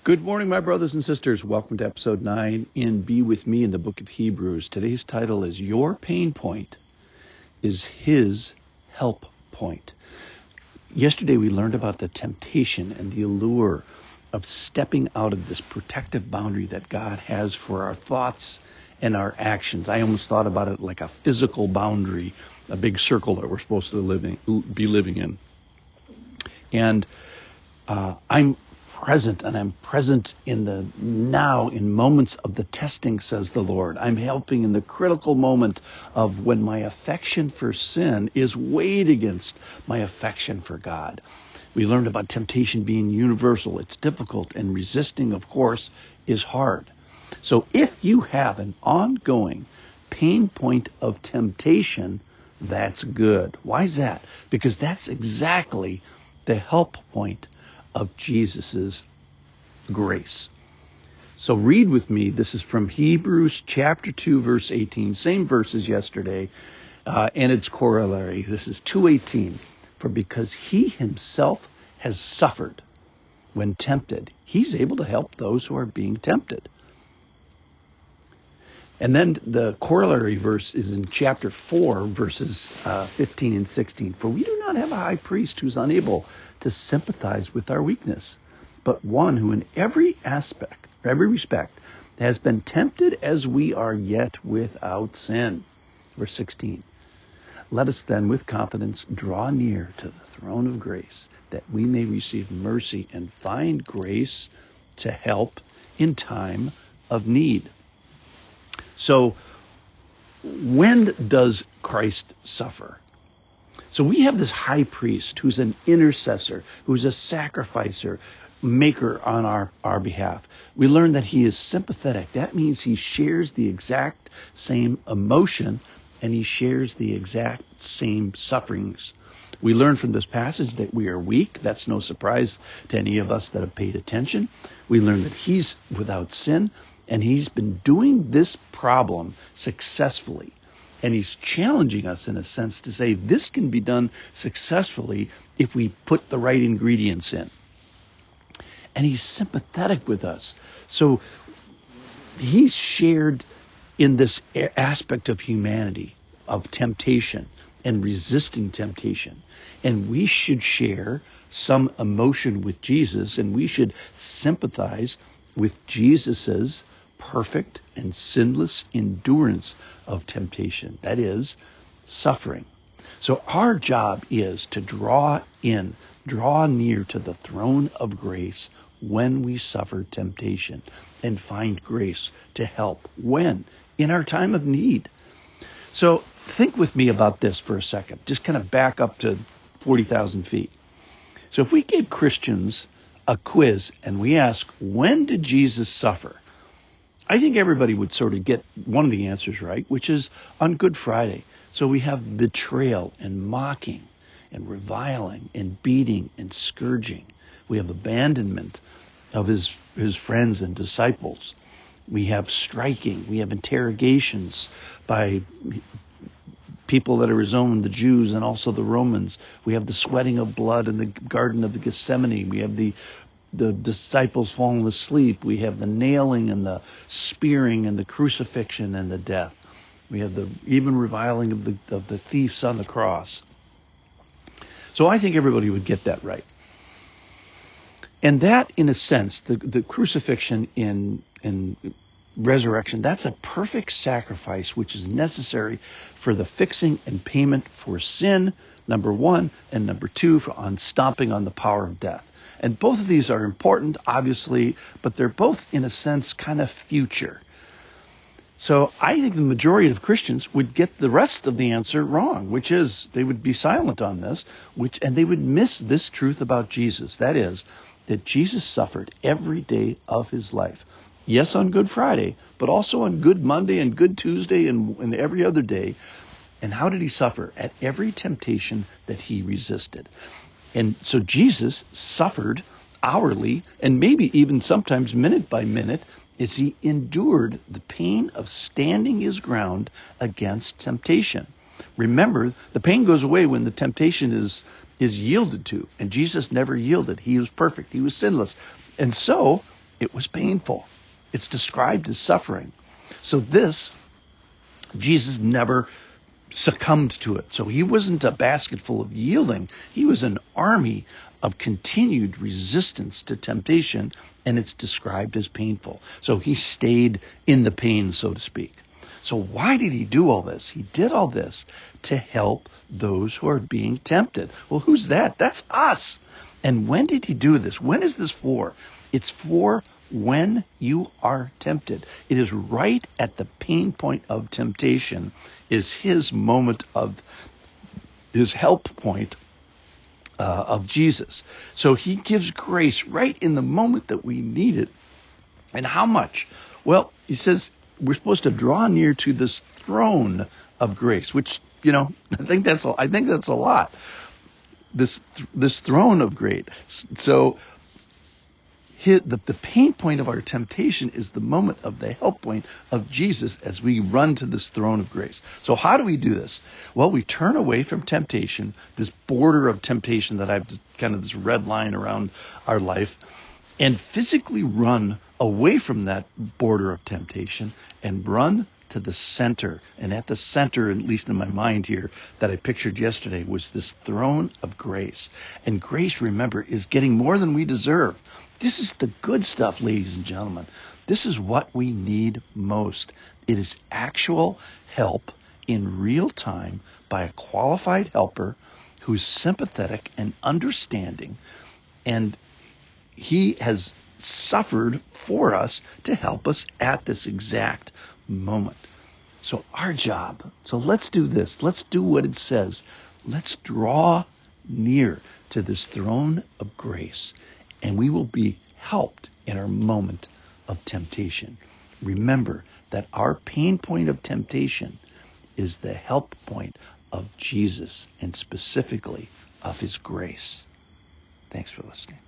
Good morning, my brothers and sisters. Welcome to episode 9 in Be With Me in the book of Hebrews. Today's title is Your Pain Point is His Help Point. Yesterday we learned about the temptation and the allure of stepping out of this protective boundary that God has for our thoughts and our actions. I almost thought about it like a physical boundary, a big circle that we're supposed to be living in. And I'm present in the now, in moments of the testing, says the Lord. I'm helping in the critical moment of when my affection for sin is weighed against my affection for God. We learned about temptation being universal. It's difficult, and resisting, of course, is hard. So if you have an ongoing pain point of temptation, that's good. Why is that? Because that's exactly the help point of Jesus's grace. So read with me. This is from Hebrews chapter 2, verse 18. Same verse as yesterday, and its corollary. This is 2:18. For because he himself has suffered when tempted, he's able to help those who are being tempted. And then the corollary verse is in chapter 4, verses 15 and 16. For we do not have a high priest who's unable to sympathize with our weakness, but one who in every respect has been tempted as we are, yet without sin. Verse 16. Let us then with confidence draw near to the throne of grace, that we may receive mercy and find grace to help in time of need. So, when does Christ suffer? So we have this high priest who's an intercessor, who's a sacrificer, maker on our behalf. We learn that he is sympathetic. That means he shares the exact same emotion and he shares the exact same sufferings. We learn from this passage that we are weak. That's no surprise to any of us that have paid attention. We learn that he's without sin, and he's been doing this problem successfully. And he's challenging us in a sense to say this can be done successfully if we put the right ingredients in. And he's sympathetic with us. So he's shared in this aspect of humanity, of temptation and resisting temptation. And we should share some emotion with Jesus, and we should sympathize with Jesus's perfect and sinless endurance of temptation. That is, suffering. So our job is to draw near to the throne of grace when we suffer temptation and find grace to help when? In our time of need. So think with me about this for a second. Just kind of back up to 40,000 feet. So if we gave Christians a quiz and we ask, when did Jesus suffer? I think everybody would sort of get one of the answers right, which is on Good Friday. So we have betrayal and mocking and reviling and beating and scourging. We have abandonment of his friends and disciples. We have striking. We have interrogations by people that are his own, the Jews and also the Romans. We have the sweating of blood in the Garden of Gethsemane. We have the disciples falling asleep. We have the nailing and the spearing and the crucifixion and the death. We have the even reviling of the thieves on the cross. So I think everybody would get that right. And that, in a sense, the crucifixion in resurrection, that's a perfect sacrifice which is necessary for the fixing and payment for sin, number one, and number two, on stomping on the power of death. And both of these are important, obviously, but they're both, in a sense, kind of future. So I think the majority of Christians would get the rest of the answer wrong, which is they would be silent on this, and they would miss this truth about Jesus. That is, that Jesus suffered every day of his life. Yes, on Good Friday, but also on Good Monday and Good Tuesday and every other day. And how did he suffer? At every temptation that he resisted. And so Jesus suffered hourly and maybe even sometimes minute by minute as he endured the pain of standing his ground against temptation. Remember, the pain goes away when the temptation is yielded to. And Jesus never yielded. He was perfect. He was sinless. And so It was painful. It's described as suffering. So Jesus never succumbed to it. So he wasn't a basket full of yielding. He was an army of continued resistance to temptation, and it's described as painful. So he stayed in the pain, so to speak. So why did he do all this? He did all this to help those who are being tempted. Well, who's that? That's us. And when did he do this? When is this for? It's for when you are tempted. It is right at the pain point of temptation is his moment of his help point of Jesus. So he gives grace right in the moment that we need it. And how much? Well, he says we're supposed to draw near to this throne of grace, which, I think that's a lot. This throne of grace. So the pain point of our temptation is the moment of the help point of Jesus as we run to this throne of grace. So how do we do this? Well, we turn away from temptation, this border of temptation that I've kind of this red line around our life, and physically run away from that border of temptation and run to the center. And at the center, at least in my mind here, that I pictured yesterday, was this throne of grace. And grace, remember, is getting more than we deserve. This is the good stuff, ladies and gentlemen. This is what we need most. It is actual help in real time by a qualified helper who's sympathetic and understanding. And he has suffered for us to help us at this exact moment. So our job, so let's do this. Let's do what it says. Let's draw near to this throne of grace, and we will be helped in our moment of temptation. Remember that our pain point of temptation is the help point of Jesus, and specifically of his grace. Thanks for listening.